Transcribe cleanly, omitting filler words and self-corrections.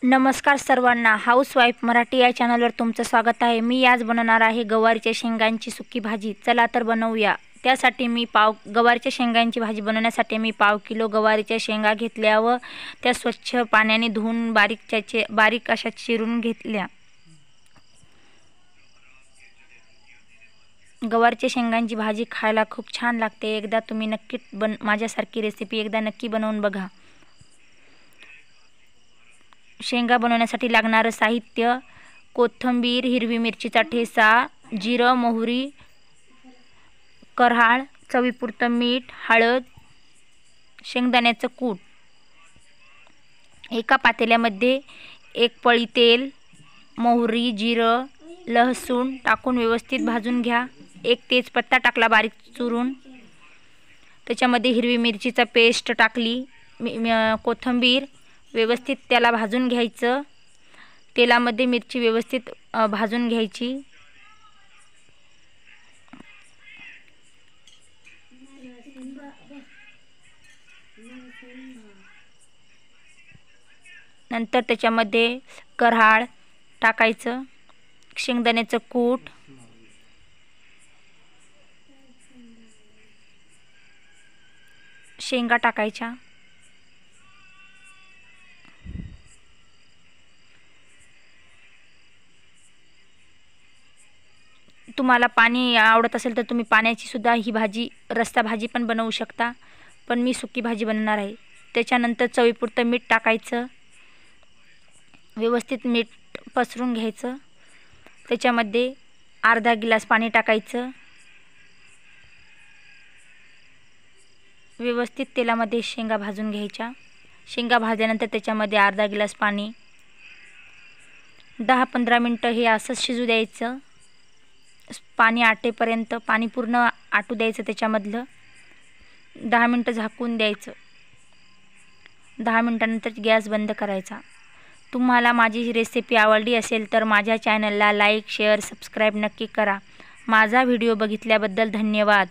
नमस्कार सर्वांना, हाऊसवाईफ मराठी या चॅनलवर तुमचं स्वागत आहे। मी आज बनवणार आहे गवारीच्या शेंगांची सुकी भाजी। चला तर बनवूया। त्यासाठी मी गवारीच्या शेंगांची भाजी बनवण्यासाठी मी पाव किलो गवारीच्या शेंगा घेतल्या व त्या स्वच्छ पाण्याने धुवून बारीक अशा चिरून घेतल्या। गवारीच्या शेंगांची भाजी खायला खूप छान लागते। एकदा तुम्ही नक्की माझ्यासारखी रेसिपी एकदा नक्की बनवून बघा। शेंगा बनवण्यासाठी लागणारे साहित्य: कोथिंबीर, हिरवी मिरचीचा ठेचा, जिरं, मोहरी, कराळ, चवीपुरतं मीठ, हळद, शेंगदाण्याचं कूट। एका पातेल्यामध्ये एक पळी तेल, मोहरी, जिरं, लसूण टाकून व्यवस्थित भाजून घ्या। एक तेजपत्ता टाकला बारीक चुरून, त्याच्यामध्ये हिरवी मिरचीचा पेस्ट टाकली, कोथिंबीर व्यवस्थित त्याला भाजून घ्यायचं। तेलामध्ये मिरची व्यवस्थित भाजून घ्यायची। नंतर त्याच्यामध्ये कराळ टाकायचं, शेंगदाण्याचं कूट, शेंगा टाकायच्या। तुम्हाला पाणी आवडत असेल तर तुम्ही पाण्याची सुद्धा ही भाजी रस्सा भाजी पण बनवू शकता, पण मी सुकी भाजी बनवणार आहे। त्याच्यानंतर चवीपुरतं मीठ टाकायचं, व्यवस्थित मीठ पसरून घ्यायचं। त्याच्यामध्ये अर्धा गिलास पाणी टाकायचं। व्यवस्थित तेलामध्ये शेंगा भाजून घ्यायच्या। शेंगा भाजल्यानंतर त्याच्यामध्ये अर्धा गिलास पाणी, 10-15 मिनटं हे असंच शिजू द्यायचं। पाणी आटेपर्यंत पाणी पूर्ण आटू द्यायचं त्याच्यामधलं। 10 मिनटं झाकून द्यायचं। 10 मिनटानंतर गॅस बंद करायचा। तुम्हाला माझी ही रेसिपी आवडली असेल तर माझ्या चॅनलला लाईक, शेअर, सबस्क्राईब नक्की करा। माझा व्हिडिओ बघितल्याबद्दल धन्यवाद।